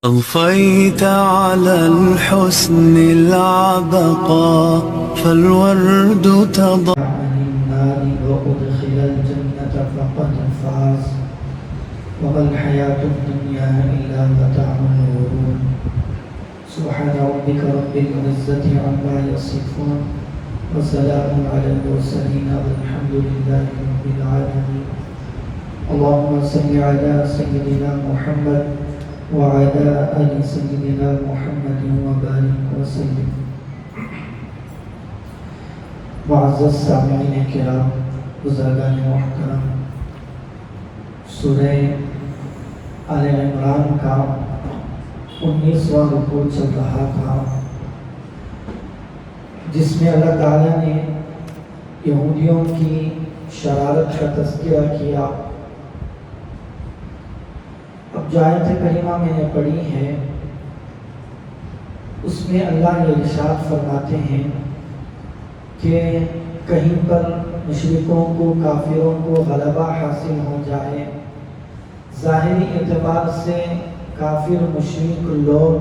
أضفيت على الحسن العبقى فالورد تضاء عن النار وأدخل الجنة فقد فاز وما الحياة الدنيا إلا متاع الغرور. سبحان ربك رب العزة عما يصفون وسلام على المرسلين والحمد لله رب العالمين. اللهم صل على سيدنا محمد وعلى آل سيدنا محمد وبارك وسلم. معزز سامعین کرام، بزرگان محترم، سورہ آل عمران کا 19واں رکوع چل رہا تھا، جس میں اللہ تعالیٰ نے یہودیوں کی شرارت کا تذکرہ کیا. اب جو آیت کریمہ میں نے پڑھی ہے، اس میں اللہ یہ ارشاد فرماتے ہیں کہ کہیں پر مشرکوں کو، کافروں کو غلبہ حاصل ہو جائے، ظاہری اعتبار سے کافر مشرک لوگ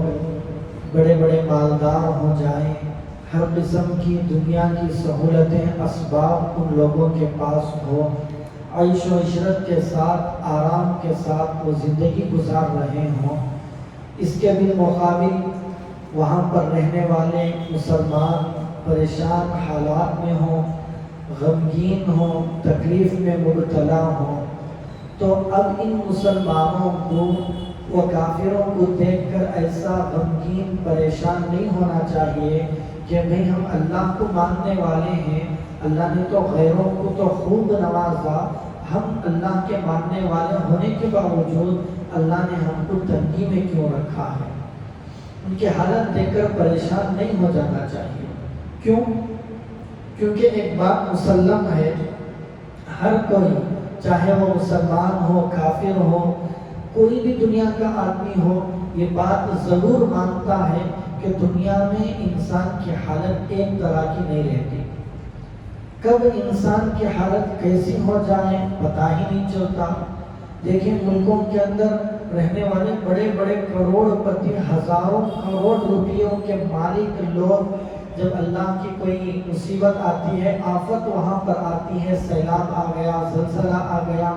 بڑے بڑے مالدار ہو جائیں، ہر قسم کی دنیا کی سہولتیں، اسباب ان لوگوں کے پاس ہو، عیش و عشرت کے ساتھ، آرام کے ساتھ وہ زندگی گزار رہے ہوں، اس کے بالمقابل وہاں پر رہنے والے مسلمان پریشان حالات میں ہوں، غمگین ہوں، تکلیف میں مبتلا ہوں، تو اب ان مسلمانوں کو و کافروں کو دیکھ کر ایسا غمگین پریشان نہیں ہونا چاہیے کہ بھئی ہم اللہ کو ماننے والے ہیں، اللہ نے تو غیروں کو تو خوب نوازا، ہم اللہ کے ماننے والے ہونے کے باوجود اللہ نے ہم کو تنگی میں کیوں رکھا ہے. ان کی حالت دیکھ کر پریشان نہیں ہو جانا چاہیے. کیوں؟ کیونکہ ایک بات مسلم ہے، ہر کوئی، چاہے وہ مسلمان ہو، کافر ہو، کوئی بھی دنیا کا آدمی ہو، یہ بات ضرور مانتا ہے کہ دنیا میں انسان کی حالت ایک طرح کی نہیں رہتی. کب انسان کی حالت کیسی ہو جائے پتہ ہی نہیں چلتا. دیکھیں ملکوں کے اندر رہنے والے بڑے بڑے کروڑ پتی، ہزاروں کروڑ روپیوں کے مالک لوگ، جب اللہ کی کوئی مصیبت آتی ہے، آفت وہاں پر آتی ہے، سیلاب آ گیا، زلزلہ آ گیا،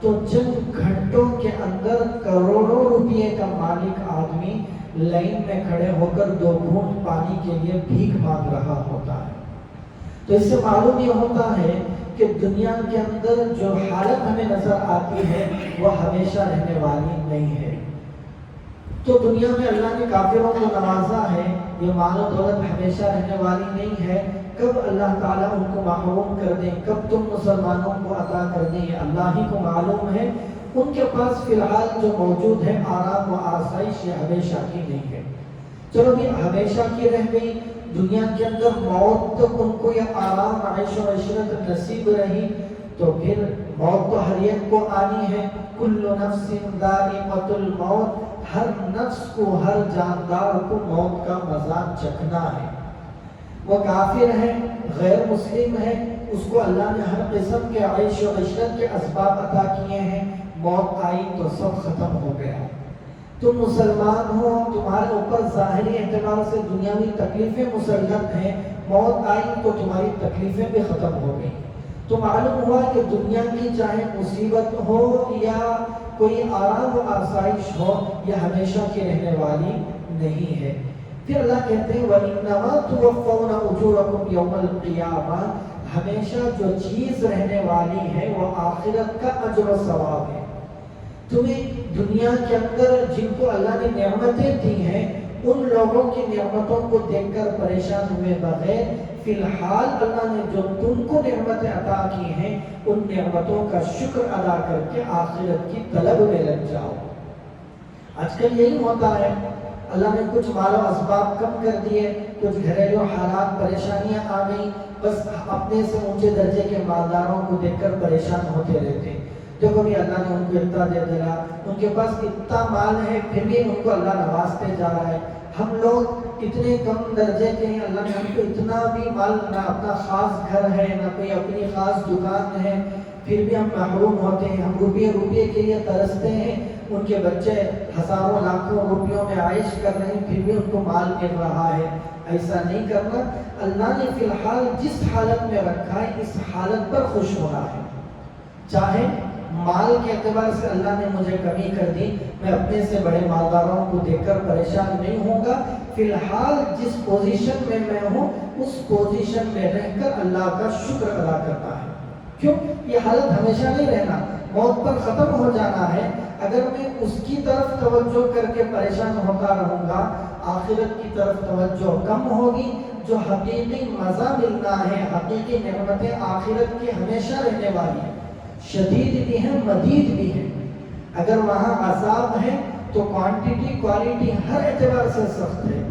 تو چند گھنٹوں کے اندر کروڑوں روپے کا مالک آدمی لائن میں کھڑے ہو کر 2 گھونٹ پانی کے لیے بھیک مانگ رہا ہوتا ہے. تو اس سے معلوم یہ ہوتا ہے کہ دنیا کے اندر جو حالت ہمیں نظر آتی ہے وہ ہمیشہ رہنے والی نہیں ہے. تو دنیا میں اللہ نے کافروں کو نوازا ہے، یہ مال و دولت ہمیشہ رہنے والی نہیں ہے. کب اللہ تعالیٰ ان کو محروم کر دیں، کب تم مسلمانوں کو عطا کر دیں، یہ اللہ ہی کو معلوم ہے. ان کے پاس فی الحال جو موجود ہے آرام و آسائش، یہ ہمیشہ کی نہیں ہے. چلو بھی ہمیشہ کی رہ گئی، دنیا کے اندر موت تک ان کو یہ آرام، عیش و عشرت نصیب رہی، تو پھر موت تو ہر ایک کو آنی ہے. کل نفس ذائقۃ الموت، ہر نفس کو، ہر جاندار کو موت کا مزہ چکھنا ہے. وہ کافر ہے، غیر مسلم ہے، اس کو اللہ نے ہر قسم کے عیش و عشرت کے اسباب عطا کیے ہیں، موت آئی تو سب ختم ہو گیا. تم مسلمان ہو، تمہارے اوپر ظاہری اعتبار سے دنیاوی تکلیفیں مسلط ہیں، موت آئی تو تمہاری تکلیفیں بھی ختم ہو گئی. تو معلوم ہوا کہ دنیا کی چاہے مصیبت ہو یا کوئی آرام و آسائش ہو، یہ ہمیشہ کی رہنے والی نہیں ہے. پھر اللہ کہتے ہیں وَإِنَّمَا تُوَفَّوْنَ أُجُورَكُمْ يَوْمَ الْقِيَامَةِ، ہمیشہ جو چیز رہنے والی ہے وہ آخرت کا اجر و ثواب ہے. تمہیں دنیا کے اندر جن کو اللہ نے نعمتیں دی ہیں، ان لوگوں کی نعمتوں کو دیکھ کر پریشان ہوئے بغیر فی الحال اللہ نے جو تم کو نعمتیں عطا کی ہیں، ان نعمتوں کا شکر ادا کر کے آخرت کی طلب میں لگ جاؤ. آج کل یہی ہوتا ہے، اللہ نے کچھ مال و اسباب کم کر دیے، کچھ گھریلو حالات، پریشانیاں آ گئی، بس اپنے سے اونچے درجے کے مالداروں کو دیکھ کر پریشان ہوتے رہتے ہیں. دیکھو بھی اللہ نے ان کو اتنا دے دیا، ان کے پاس اتنا مال ہے، پھر بھی ان کو اللہ نوازتے جا رہا ہے. ہم لوگ اتنے کم درجے کے ہیں، اللہ نے ہم کو اتنا بھی مال، نہ اپنا خاص گھر ہے، نہ کوئی اپنی خاص دکان ہے، پھر بھی ہم محروم ہوتے ہیں، ہم روپے کے لیے ترستے ہیں، ان کے بچے ہزاروں لاکھوں روپیوں میں عائش کر رہے ہیں، پھر بھی ان کو مال مل رہا ہے۔ ایسا نہیں کرنا، اللہ نے فی الحال جس حالت میں رکھا ہے اس حالت پر خوش ہونا ہے۔ چاہے مال کے اعتبار سے اللہ نے مجھے کمی کر دی، میں اپنے سے بڑے مالداروں کو دیکھ کر پریشان نہیں ہوں گا، فی الحال جس پوزیشن میں میں ہوں اس پوزیشن میں رہ کر اللہ کا شکر ادا کرنا ہے۔ کیوں؟ یہ حالت ہمیشہ نہیں رہنا، موت پر ختم ہو جانا ہے۔ اگر میں اس کی طرف توجہ کر کے پریشان ہوتا رہوں گا، آخرت کی طرف توجہ کم ہوگی۔ جو حقیقی مزہ ملنا ہے، حقیقی نعمتیں آخرت کی ہمیشہ رہنے والی ہیں، شدید بھی ہیں، مدید بھی ہیں۔ اگر وہاں عذاب ہے تو کوانٹٹی کوالٹی ہر اعتبار سے سخت ہے۔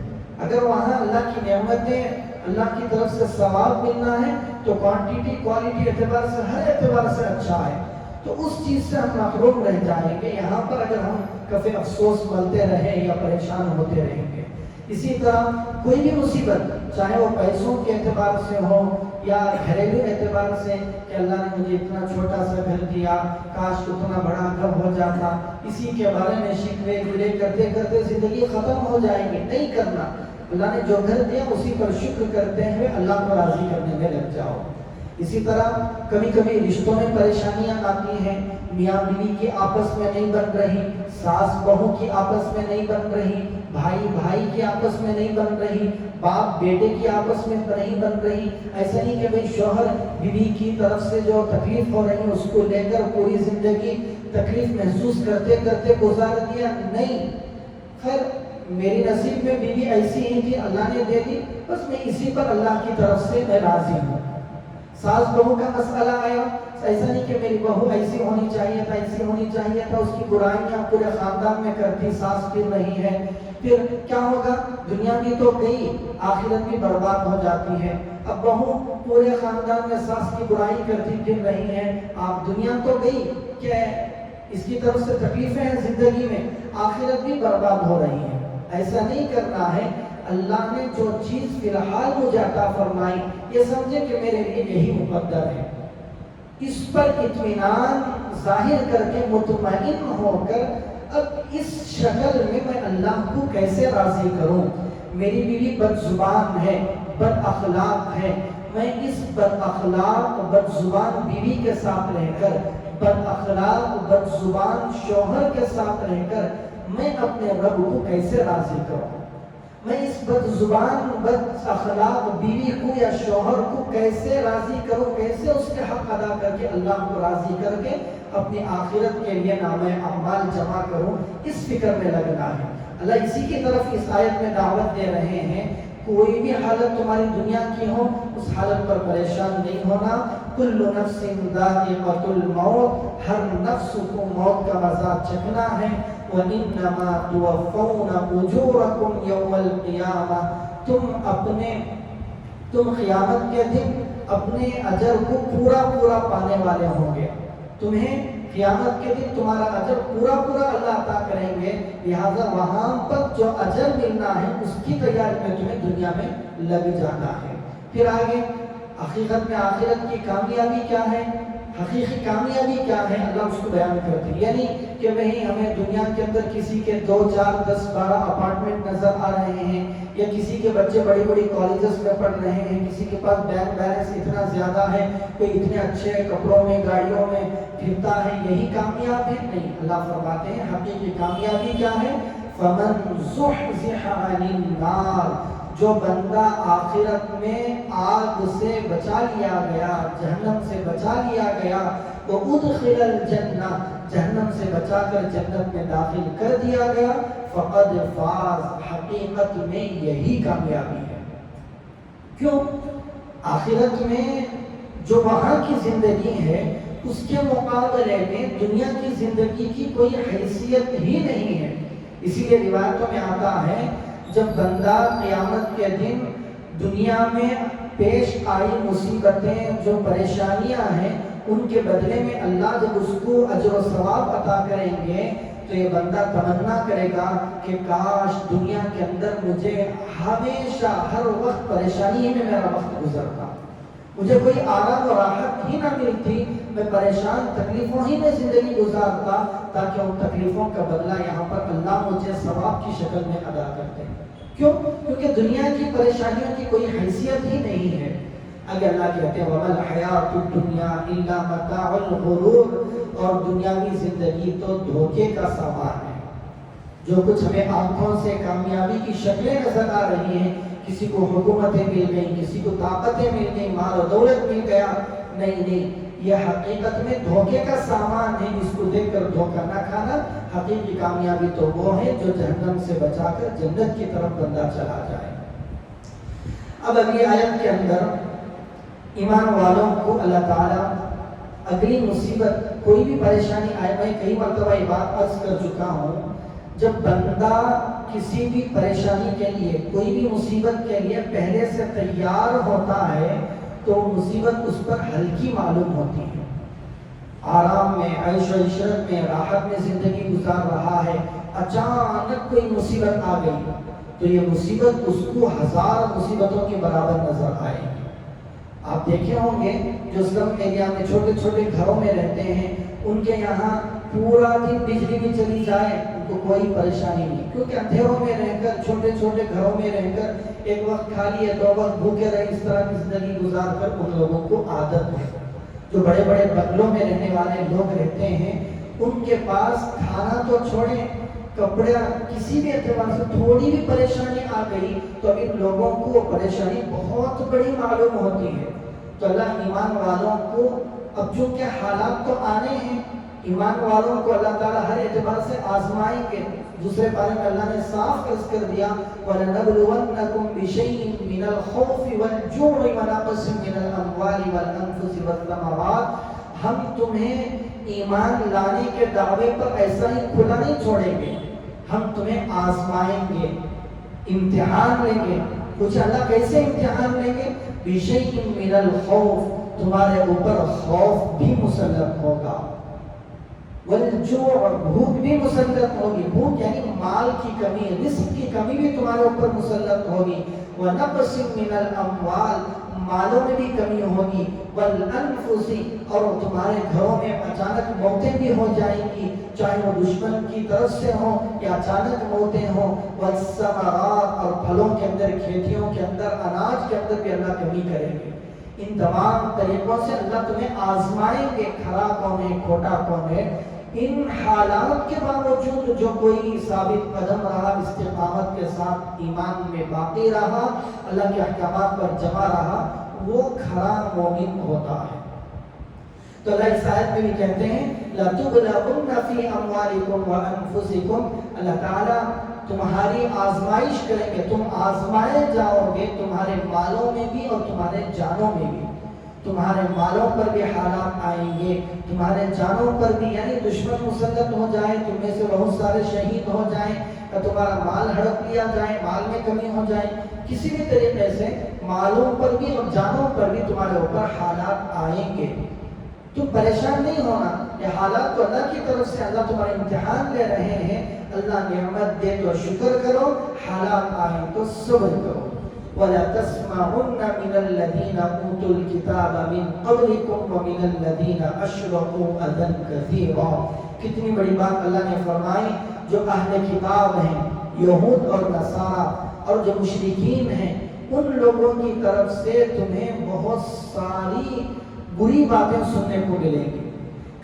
اگر وہاں اللہ کی نعمتیں، اللہ کی طرف سے ثواب ملنا ہے تو کوانٹٹی کوالٹی اعتبار سے ہر اعتبار سے اچھا ہے۔ تو اس چیز سے ہم محروم رہ جائیں گے یہاں پر اگر ہم کبھی افسوس ملتے رہیں یا پریشان ہوتے رہیں گے۔ اسی طرح کوئی بھی مصیبت، چاہے وہ پیسوں کے اعتبار سے ہو یا گھریلو اعتبار سے کہ اللہ نے مجھے اتنا چھوٹا سا گھر دیا، کاش اتنا بڑا گھر ہو جاتا، اسی کے بارے میں شکوے گلے کرتے کرتے زندگی ختم ہو جائے گی۔ نہیں کرنا، اللہ نے جو گھر دیا اسی پر شکر کرتے ہوئے اللہ کو راضی کرنے میں لگ جاؤ۔ اسی طرح کبھی کبھی رشتوں میں پریشانیاں آتی ہیں، میاں بیوی کی آپس میں نہیں بن رہی، ساس بہو کی آپس میں نہیں بن رہی، بھائی بھائی کی آپس میں نہیں بن رہی، باپ بیٹے کی آپس میں نہیں بن رہی۔ ایسا نہیں کہ بھئی شوہر بیوی کی طرف سے جو تکلیف ہو رہی ہے اس کو لے کر پوری زندگی تکلیف محسوس کرتے کرتے گزار دیا، نہیں۔ خیر میری نصیب میں بیوی ایسی ہی تھی، اللہ نے دے دی، بس میں اسی پر اللہ کی طرف سے میں راضی ہوں۔ ساس بہو کا مسئلہ آیا، ایسا نہیں کہ میری بہو ایسی ہونی چاہیے تھا، ایسی ہونی چاہیے تھا، اس کی برائیاں پورے خاندان میں کرتی، ساس پھر نہیں ہے، پھر کیا ہوگا؟ دنیا بھی تو گئی، آخرت بھی برباد ہو جاتی ہے۔ اب بہو پورے خاندان میں ساس کی برائی کرتی پھر رہی ہے، آپ دنیا تو گئی، کیا ہے اس کی طرف سے تکلیفیں ہیں زندگی میں، آخرت بھی برباد ہو رہی ہے۔ ایسا نہیں کرنا ہے۔ اللہ نے جو چیز فی الحال مجھے عطا فرمائی، یہ سمجھے کہ میرے لیے یہی مقدر ہے، اس پر اطمینان ظاہر کر کے مطمئن ہو کر اب اس شکل میں اللہ کو کیسے راضی کروں۔ میری بیوی بد زبان ہے، بد اخلاق ہے، میں اس بد اخلاق بد زبان بیوی کے ساتھ رہ کر، بد اخلاق بد زبان شوہر کے ساتھ رہ کر میں اپنے رب کو کیسے راضی کروں؟ میں اس بد زبان بد اخلاق بیوی کو یا شوہر کو کیسے راضی کروں، کیسے اس کے حق ادا کر کے اللہ کو راضی کر کے اپنی آخرت کے لیے نام اعمال جمع کروں، اس فکر میں لگنا ہے۔ اللہ اسی کی طرف اس آیت میں دعوت دے رہے ہیں، کوئی بھی حالت تمہاری دنیا کی ہو اس حالت پر پریشان نہیں ہونا۔ کل نفس ذائقۃ الموت، ہر نفس کو موت کا مزہ چکھنا ہے۔ وَإِنَّمَا تُوَفَّوْنَ أُجُورَكُمْ يَوْمَ الْقِيَامَةِ، تم قیامت کے دن اپنے اجر کو پورا پورا پانے والے ہوں گے۔ تمہیں قیامت کے دن تمہارا اجر پورا پورا اللہ عطا کریں گے، لہذا وہاں پر جو اجر ملنا ہے اس کی تیاری میں تمہیں دنیا میں لگ جانا ہے۔ پھر آگے حقیقت میں آخرت کی کامیابی کیا ہے، حقیقی کامیابی کیا ہے، اللہ اس کو بیان کرتے ہیں۔ یعنی کہ وہی ہمیں دنیا کے اندر کسی کے 2 4 10 12 اپارٹمنٹ نظر آ رہے ہیں، یا کسی کے بچے بڑی بڑی کالجز میں پڑھ رہے ہیں، کسی کے پاس بینک بیلنس اتنا زیادہ ہے، کوئی اتنے اچھے کپڑوں میں گاڑیوں میں پھرتا ہے، یہی کامیاب ہے؟ نہیں، اللہ فرماتے ہیں حقیقی کامیابی کیا ہے؟ فَمَنْ زُحْزِحَ عَنِ النَّارِ، جو بندہ آخرت میں آگ سے بچا لیا گیا، جہنم سے بچا لیا گیا، وَأُدْخِلَ الْجَنَّةَ، جہنم سے بچا کر جنت میں داخل کر دیا گیا، فَقَدْ فَازَ، حقیقت میں یہی کامیابی ہے۔ کیوں؟ آخرت میں جو وہاں کی زندگی ہے اس کے مقابلے میں دنیا کی زندگی کی کوئی حیثیت ہی نہیں ہے۔ اسی لیے روایتوں میں آتا ہے جب بندہ قیامت کے دن دنیا میں پیش آئی مصیبتیں، جو پریشانیاں ہیں، ان کے بدلے میں اللہ جب اس کو اجر و ثواب عطا کریں گے تو یہ بندہ تمنا کرے گا کہ کاش دنیا کے اندر مجھے ہمیشہ ہر وقت پریشانی ہی میں میرا وقت گزرتا، مجھے کوئی آرام و راحت ہی نہ ملتی، میں پریشان تکلیفوں ہی میں زندگی گزارتا، تاکہ ان تکلیفوں کا بدلہ یہاں پر اللہ مجھے ثواب کی شکل میں ادا کرتے۔ کیوں؟ کیونکہ دنیا کی پریشانیوں کی کوئی حیثیت ہی نہیں ہے۔ اگر اللہ کہتے ہیں وَمَا الْحَيَاةُ الدُّنْيَا إِلَّا مَتَاعُ الْغُرُورِ، اور دنیاوی زندگی تو دھوکے کا سامان ہے۔ جو کچھ ہمیں آنکھوں سے کامیابی کی شکلیں نظر آ رہی ہیں، کسی کو حکومتیں مل گئیں، کسی کو طاقتیں مل گئیں، مال و دولت مل گیا، نہیں، یہ حقیقت میں دھوکے کا سامان ہے۔ اس کو دیکھ کر دھوکہ نہ کھانا، حقیقی کامیابی تو وہ ہے جو جہنم سے بچا کر جنت کی طرف بندہ چلا جائے۔ اب اگلی آیت کے اندر ایمان والوں کو اللہ تعالیٰ اگلی مصیبت کوئی بھی پریشانی آئے، میں کئی مرتبہ یہ بات عرض کر چکا ہوں، جب بندہ کسی بھی پریشانی کے لیے، کوئی بھی مصیبت کے لیے پہلے سے تیار ہوتا ہے تو مصیبت اس پر ہلکی معلوم ہوتی ہے۔ آرام میں، عیش و عشرت میں، راحت میں زندگی گزار رہا ہے، اچانک کوئی مصیبت آ گئی تو یہ مصیبت اس کو ہزار مصیبتوں کے برابر نظر آئے گی۔ آپ دیکھے ہوں گے جو سلم ایریا میں چھوٹے چھوٹے گھروں میں رہتے ہیں، ان کے یہاں پورا دن بجلی بھی چلی جائے ان کو کوئی پریشانی نہیں، کیونکہ اندھیروں میں رہ کر، چھوٹے چھوٹے گھروں میں رہ کر، ایک وقت کھا لیے دو وقت بھوکے رہے، اس طرح کی زندگی گزار کر ان لوگوں کو عادت ہے۔ جو بڑے بڑے بنگلوں میں رہنے والے لوگ رہتے ہیں، ان کے پاس کھانا تو چھوڑیں، کپڑے، کسی بھی اعتبار سے تھوڑی بھی پریشانی آ گئی تو ان لوگوں کو وہ پریشانی بہت بڑی معلوم ہوتی ہے۔ تو اللہ ایمان والوں کو، اب چونکہ حالات تو آنے ہیں، ایمان والوں کو اللہ تعالیٰ ہر اعتبار سے آزمائیں گے۔ دوسرے پارے میں اللہ نے صاف عرض کر دیا وَلَنَبْلُوَنَّكُمْ بِشَيْءٍ مِّنَ الْخَوْفِ وَالْجُوعِ وَنَقْصٍ مِّنَ الْأَمْوَالِ وَالْأَنفُسِ وَالثَّمَرَاتِ، ہم تمہیں ایمان لانے کے دعوے پر ایسا ہی کھلا نہیں چھوڑیں گے، ہم تمہیں آزمائیں گے، امتحان لیں گے۔ کچھ اللہ کیسے امتحان لیں گے؟ بِشَيْءٍ مِّنَ الْخَوْفِ، تمہارے اوپر خوف بھی مسلط ہوگا، والجوع، بھوک بھی مسلط ہوگی، بھوک یعنی مال کی کمی، رزق کی کمی بھی تمہارے اوپر مسلط ہوگی، ونقص من الاموال، مالوں میں بھی کمی ہوگی، والانفس، اور تمہارے گھروں میں اچانک موتیں بھی ہو جائیں گی، چاہے وہ دشمن کی طرف سے ہوں یا اچانک موتیں ہوں، والثمرات، اور پھلوں کے اندر، کھیتیوں کے اندر، اناج کے اندر بھی اللہ کمی کریں گے۔ ان تمام طریقوں سے اللہ تمہیں آزمائیں گے، کھرا کون ہے، کھوٹا کون ہے۔ ان حالات کے باوجود جو کوئی ثابت قدم رہا، استقامت کے ساتھ ایمان میں باقی رہا، اللہ کے احکامات پر جمع رہا، وہ کھرا مومن ہوتا ہے۔ تو اللہ اس آیت میں بھی کہتے ہیں لَتُبْلَغُنَّ فِي أَمْوَالِكُمْ وَأَنفُسِكُمْ، اللہ تعالیٰ تمہاری آزمائش کریں گے، تم آزمائے جاؤ گے، تمہارے مالوں میں بھی اور تمہارے جانوں میں بھی۔ تمہارے مالوں پر بھی حالات آئیں گے، تمہارے جانوں پر بھی، یعنی دشمن مسلط ہو جائے، تم میں سے بہت سارے شہید ہو جائیں، یا تمہارا مال ہڑپ لیا جائے، مال میں کمی ہو جائے، کسی بھی طریقے سے مالوں پر بھی اور جانوں پر بھی تمہارے اوپر حالات آئیں گے۔ تم پریشان نہیں ہونا، یہ حالات تو اللہ کی طرف سے، اللہ تمہارے امتحان لے رہے ہیں، اللہ نعمت دے تو شکر کرو، حالات آئیں تو صبر کرو۔ وَلَا تَسْمَعُنَّ مِنَ الَّذِينَ أُوتُوا الْكِتَابَ مِنْ قَبْلِكُمْ وَمِنَ الَّذِينَ أَشْرَكُوا أَذًى كَثِيرًا، کتنی بڑی بات اللہ نے فرمائی۔ جو اہل کتاب ہیں، یہود اور نصارہ، اور جو مشرکین ہیں، ان لوگوں کی طرف سے تمہیں بہت ساری بری باتیں سننے کو ملیں گی۔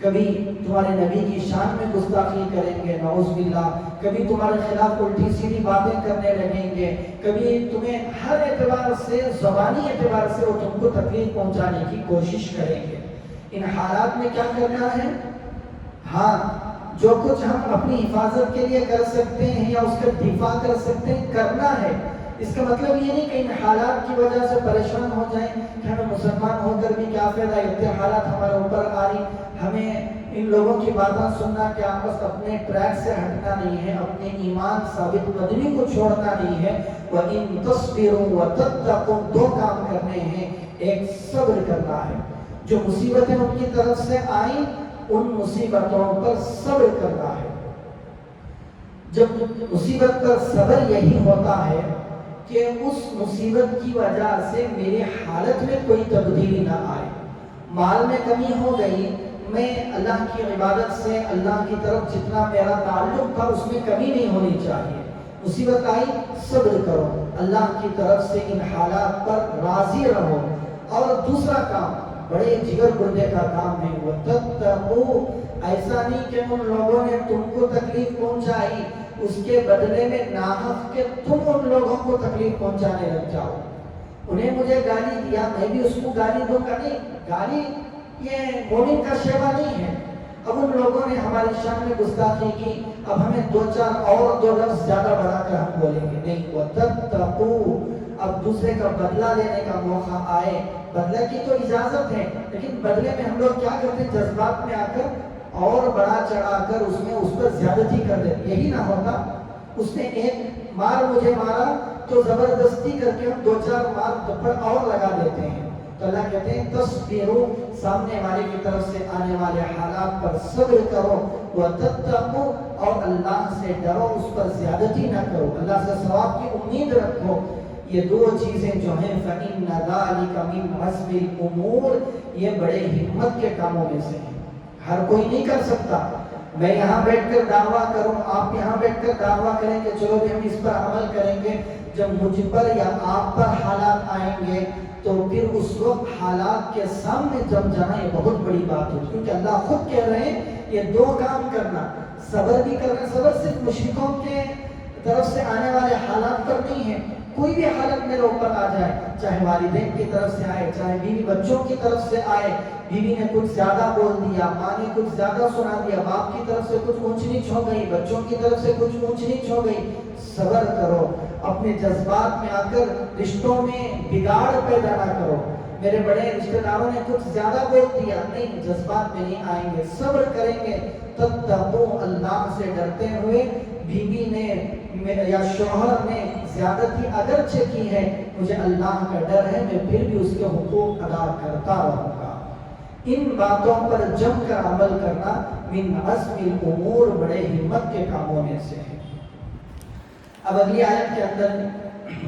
کبھی تمہارے نبی کی شان میں گستاخی کریں گے، نعوذ باللہ، کبھی تمہارے خلاف الٹی سیدھی باتیں کرنے لگیں گے، کبھی تمہیں ہر اعتبار سے، زبانی اعتبار سے وہ تم کو تکلیف پہنچانے کی کوشش کریں گے۔ ان حالات میں کیا کرنا ہے؟ ہاں، جو کچھ ہم اپنی حفاظت کے لیے کر سکتے ہیں یا اس کا دفاع کر سکتے ہیں، کرنا ہے۔ اس کا مطلب یہ نہیں کہ ان حالات کی وجہ سے پریشان ہو جائیں کہ ہمیں مسلمان ہو کر بھی کیا فائدہ، اتنے حالات ہمارے اوپر آ رہی، ہمیں ان لوگوں کی باتیں سننا، کہ آپس اپنے ٹریک سے ہٹنا نہیں ہے، اپنے ایمان ثابت قدمی کو چھوڑنا نہیں ہے۔ وَإِن تَصْبِرُوا وَتَتَّقُوا، دو کام کرنے ہیں، ایک صبر کرنا ہے، جو مصیبتیں ان کی طرف سے آئیں ان مصیبتوں پر صبر کرنا ہے، جب مصیبت پر صبر یہی ہوتا ہے کہ اس مصیبت کی وجہ سے میری حالت میں کوئی تبدیلی نہ آئے. مال میں کمی ہو گئی، میں اللہ کی عبادت سے اللہ کی طرف جتنا میرا تعلق تھا اس میں کمی نہیں ہونی چاہیے. مصیبت آئی، صبر کرو، اللہ کی طرف سے ان حالات پر راضی رہو. اور دوسرا کام بڑے جگر گردے کا کام ہے، وَتَتَّقُوا، ایسا نہیں کہ ان لوگوں نے تم کو تکلیف پہنچائی اس کے بدلے میں ناحق کہ تم ان لوگوں کو تکلیف پہنچانے لگ جاؤ. انہیں مجھے گالی دیا، میں بھی اس کو گالی دوں گا؟ نہیں، گالی یہ مومن کا شیوا نہیں ہے. اب ان لوگوں نے ہماری شان میں گستاخی کی، اب ہمیں دو لفظ زیادہ بڑھا کر ہم بولیں گے نہیں. وَتَتَّقُوا، اب دوسرے کا بدلہ لینے کا موقع آئے، بدلے کی تو اجازت ہے، لیکن بدلے میں ہم لوگ کیا کرتے ہیں؟ جذبات میں آ کر اور بڑا چڑھا کر اس پر زیادتی کر دیتے. یہی نہ ہوتا اس نے ایک مار مجھے مارا تو زبردستی کر کے ہم 2-4 مار تھپڑ اور لگا دیتے ہیں. تو اللہ کہتے ہیں تصبروا، سامنے والے کی طرف سے آنے والے حالات پر صبر کرو، وتتقوا، اور اللہ سے ڈرو، اس پر زیادتی نہ کرو، اللہ سے ثواب کی امید رکھو. یہ دو چیزیں جو ہیں فَإِنَّ ذَلِكَ مِنْ عَزْمِ الْأُمُورِ، یہ بڑے ہمت کے کاموں میں سے ہیں. ہر کوئی نہیں کر سکتا. میں یہاں بیٹھ کر دعویٰ کروں، آپ یہاں بیٹھ کر دعویٰ کریں کہ چلو بھی ہم اس پر عمل کریں گے. جب مجھ پر یا آپ پر حالات آئیں گے تو پھر اس وقت حالات کے سامنے جم جانا یہ بہت بڑی بات ہے. کیونکہ اللہ خود کہہ رہے ہیں یہ دو کام کرنا، صبر بھی کرنا. صبر صرف مشرکوں کے طرف سے آنے والے حالات پر نہیں ہے، کوئی بھی حالت میرے اوپر آ جائے، چاہے والدین کی طرف سے آئے، چاہے بیوی بچوں کی طرف سے آئے، بیوی نے کچھ زیادہ بول دیا، ماں نے کچھ زیادہ سنا دیا، باپ کی طرف سے کچھ اونچ نیچ ہو گئی، بچوں کی طرف سے کچھ اونچ نیچ ہو گئی. صبر کرو، اپنے جذبات میں آ کر رشتوں میں بگاڑ پیدا نہ کرو. میرے بڑے رشتہ داروں نے کچھ زیادہ بول دیا، نہیں، جذبات میں نہیں آئیں گے، صبر کریں گے. تتقوا، اللہ سے ڈرتے ہوئے. بیوی نے یا شوہر نے زیادتی اگرچہ کی ہے، مجھے اللہ کا ڈر ہے، میں پھر بھی اس کے حقوق ادا کرتا رہوں گا. ان باتوں پر جم کر عمل کرنا من عزم الامور، بڑے ہمت کے کاموں میں سے ہے. اب اگلی آیت کے اندر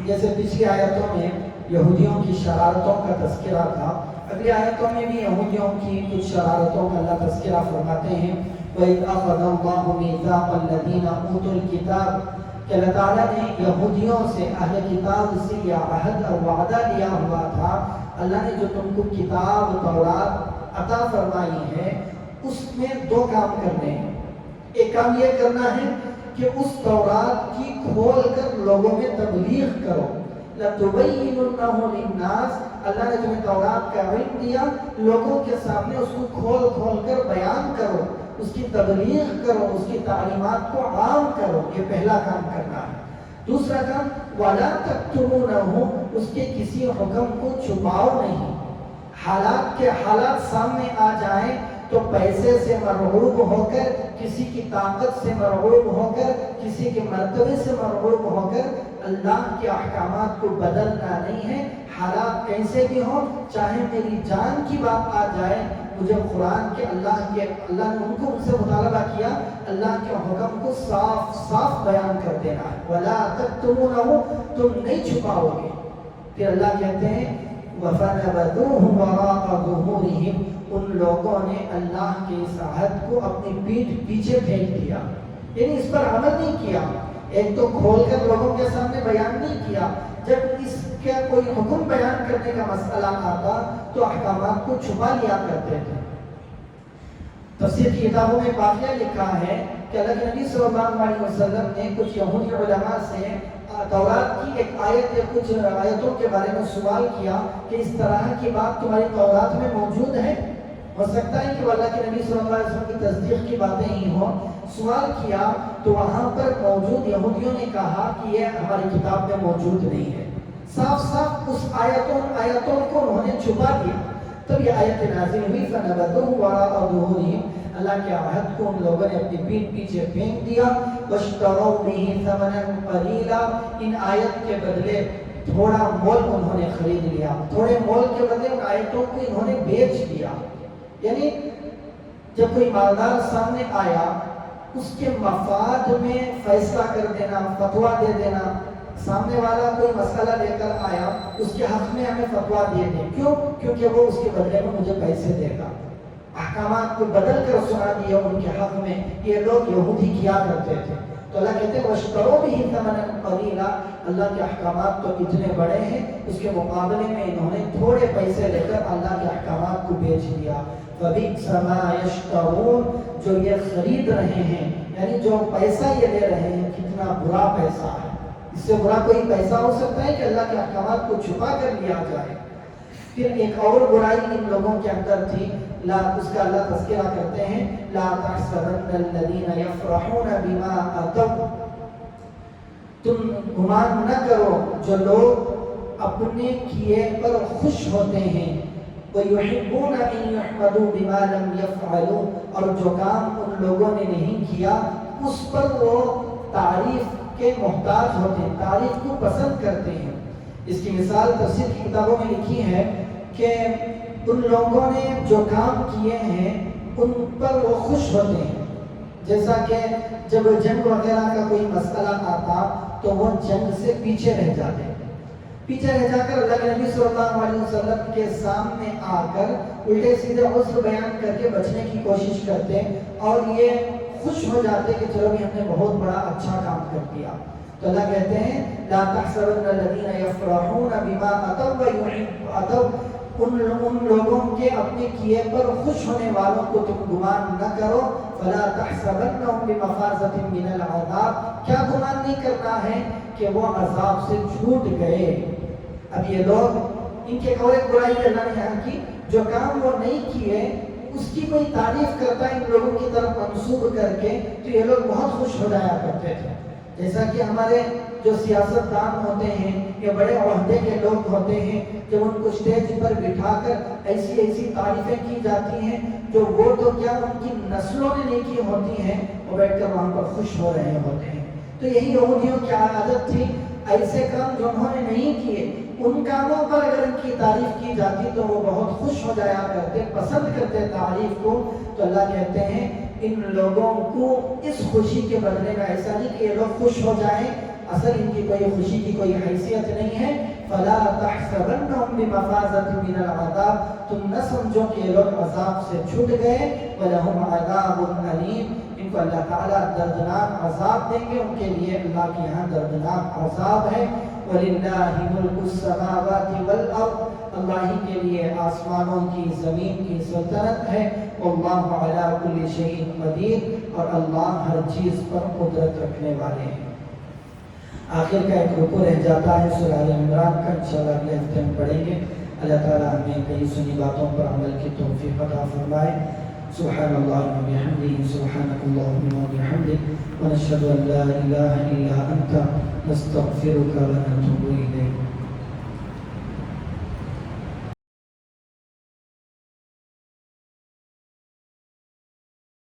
جیسے پچھلی آیتوں میں یہودیوں کی شرارتوں کا تذکرہ تھا، اگلی آیتوں میں بھی یہودیوں کی کچھ شرارتوں کا اللہ تذکرہ فرماتے ہیں. وَإِذْ أَخَذَ اللَّهُ مِيثَاقَ الَّذِينَ أُوتُوا الْكِتَابَ، کہ اللہ تعالیٰ نے یہودیوں سے، اہل کتاب سے یہ عہد اور وعدہ لیا ہوا تھا، اللہ نے جو تم کو کتاب تورات عطا فرمائی ہے اس میں دو کام کرنے ہیں. ایک کام یہ کرنا ہے کہ اس تورات کی کھول کر لوگوں میں تبلیغ کرو. لَتُبَيِّنُنَّهُ لِلنَّاسِ، اللہ نے تمہیں تورات کا علم دیا، لوگوں کے سامنے اس کو کھول کھول کر بیان کرو، اس کی تبلیغ کرو، اس کی تعلیمات کو عام کرو. یہ پہلا کام کرنا ہے. دوسرا کام وَلَا تَكْتُمُونَهُ، اس کے کسی حکم کو چھپاؤ نہیں. حالات کے حالات سامنے آ جائیں تو پیسے سے مرغوب ہو کر، کسی کی طاقت سے مرغوب ہو کر، کسی کے مرتبے سے مرغوب ہو کر اللہ کے احکامات کو بدلنا نہیں ہے. حالات کیسے بھی ہوں، چاہے میری جان کی بات آ جائے، مجھے قرآن کے اللہ نے ان کو ان سے مطالبہ کیا، اللہ کے حکم کو صاف صاف بیان کر دینا ہے. وَلَا تَكْتُمُونَهُ، تم نہیں چھپاؤ گے. پھر اللہ کہتے ہیں وَفَنَبَذُوهُ وَرَاءَ ظُهُورِهِمْ، ان لوگوں نے اللہ کے اس عہد کو اپنی پیٹھ پیچھے پھینک دیا، یعنی اس پر عمل نہیں کیا. ایک تو کھول کر لوگوں کے سامنے بیان نہیں کیا، جب اس کا کوئی حکم بیان کرنے کا مسئلہ آتا تو احکامات کو چھپا لیا کرتے تھے. تفسیر کی کتابوں میں واقعہ لکھا ہے کہ اللہ کے نبی صلی اللہ علیہ وسلم نے کچھ یہودی علماء سے تورات کی ایک آیت یا کچھ آیتوں کے بارے میں سوال کیا کہ اس طرح کی بات تمہاری تورات میں موجود ہے. ہو سکتا ہے کہ وہ اللہ کے نبی صلی اللہ علیہ وسلم کی تصدیق کی باتیں ہی ہوں. سوال کیا تو وہاں پر موجود یہودیوں نے کہا کہ یہ ہماری کتاب میں موجود نہیں ہے. صاف صاف اس آیتوں کو انہوں نے چھپا دیا. تب یہ آیت نازل ہوئی فَنَبَذُوهُ وَرَاءَ ظُهُورِهِمْ، اللہ کے عہد کو ان لوگوں نے اپنی پیٹھ پیچھے پھینک دیا. وَاشْتَرَوْا بِهِ ثَمَنًا قَلِيلًا، ان آیت کے بدلے تھوڑا مول انہوں نے خرید لیا، تھوڑے مول کے بدلے ان آیتوں کو انہوں نے بیچ دیا. یعنی جب کوئی مالدار سامنے آیا اس کے مفاد میں فیصلہ کر دینا، فتویٰ دے دینا. سامنے والا کوئی مسئلہ لے کر آیا، اس کے حق میں ہمیں فتویٰ دے دیں. کیوں؟ کیونکہ وہ اس کے بدلے میں مجھے پیسے دے گا. احکامات کو بدل کر سنا دیا ان کے حق میں. یہ لوگ یہودی کیا کرتے تھے. تو اللہ کہتے ہیں وَاشْتَرَوْا بِهِ ثَمَنًا قَلِيلًا. اللہ کے احکامات تو اتنے بڑے ہیں، اس کے مقابلے میں انہوں نے تھوڑے پیسے لے کر اللہ کے احکامات کو بیچ دیا. فَبِئْسَ مَا يَشْتَرُونَ. جو یہ خرید رہے ہیں، یعنی جو پیسہ یہ لے رہے ہیں، کتنا برا پیسہ ہے. اس سے برا کوئی پیسہ ہو سکتا ہے کہ اللہ کے احکامات کو چھپا کر لیا جائے. پھر ایک اور برائی ان لوگوں کے اندر تھی، اس کا اللہ تذکرہ کرتے ہیں لا تحسبن الذین یفرحون بما اتوا. تم گمان نہ کرو جو لوگ اپنے کیے پر خوش ہوتے ہیں. وَيُحِبُّونَ أَن يُحْمَدُوا بِمَا لَمْ يَفْعَلُوا. اور جو کام ان لوگوں نے نہیں کیا اس پر وہ تعریف کے محتاج ہوتے ہیں، تعریف کو پسند کرتے ہیں. اس کی مثال تفسیر کی کتابوں میں لکھی ہے کہ ان لوگوں نے جو کام کیے ہیں ان پر وہ خوش ہوتے ہیں. جیسا کہ جب جنگ وغیرہ کا کوئی مسئلہ آتا تو وہ جنگ سے پیچھے رہ جاتے، پیچھے رہ جا کر اللہ کے نبی صلی اللہ علیہ وسلم کے سامنے آ کر الٹے سیدھے عذر بیان کر کے بچنے کی کوشش کرتے اور یہ خوش ہو جاتے کہ چلو بھی ہم نے بہت بڑا اچھا کام کر دیا. تو اللہ کہتے ہیں لا تحسبن الذین یفرحون بما اتوا. ان لوگوں کے اپنے کیے پر خوش ہونے والوں کو تم گمان نہ کرو. فلا تحسبنهم بمفازة من العذاب. کیا گمان نہیں کرنا ہے کہ وہ عذاب سے چھوٹ گئے. اب یہ لوگ ان کے اور ایک برائی اللہ نے یہاں کی، جو کام وہ نہیں کیے اس کی کوئی تعریف کرتا ہے ان لوگوں کی طرف منسوب کر کے، تو یہ لوگ بہت خوش ہو جایا کرتے تھے. جیسا کہ ہمارے جو سیاست دان ہوتے ہیں یا بڑے عہدے کے لوگ ہوتے ہیں، جب ان کو اسٹیج پر بٹھا کر ایسی ایسی تعریفیں کی جاتی ہیں جو وہ تو کیا ان کی نسلوں نے نہیں کی ہوتی ہیں، وہ بیٹھ کر وہاں پر خوش ہو رہے ہوتے ہیں. تو یہی یہودیوں کی عادت تھی، ایسے کام جو انہوں نے نہیں کیے ان کاموں پر اگر ان کی تعریف کی جاتی تو وہ بہت خوش ہو جایا کرتے، پسند کرتے تعریف کو. تو اللہ کہتے ہیں ان لوگوں کو اس خوشی کے بدلے میں ایسا نہیں کہ یہ لوگ خوش ہو جائیں، اصل ان کی کوئی خوشی کی کوئی حیثیت نہیں ہے. فلا تحسبنهم بمفازة من العذاب. تم نہ سمجھو کہ یہ لوگ عذاب سے چھوٹ گئے. وَلَهُمْ عَذَابٌ أَلِيمٌ. ان کو اللہ تعالیٰ دردناک عذاب دیں گے، ان کے لیے اللہ کے یہاں دردناک عذاب ہے. وَلِلَّهِ مُلْكُ السَّمَاوَاتِ وَالْأَرْضِ. اللہ ہی کے لیے آسمانوں کی زمین کی سلطنت ہے. وَاللَّهُ عَلَى كُلِّ شَيْءٍ قَدِيرٌ. اور اللہ ہر چیز پر قدرت رکھنے والے ہیں. آخر کا ایک رکوع رہ جاتا ہے سورہ آل عمران کا، انشاءاللہ اگلے ہفتے میں پڑھیں گے. اللہ تعالیٰ ہمیں کئی سنی باتوں پر عمل کی توفیق عطا فرمائے. سبحان اللہ و بحمدہ، سبحانک اللہم و بحمدک، ونشہد ان لا الہ الا انت، نستغفرک و نتوب الیک.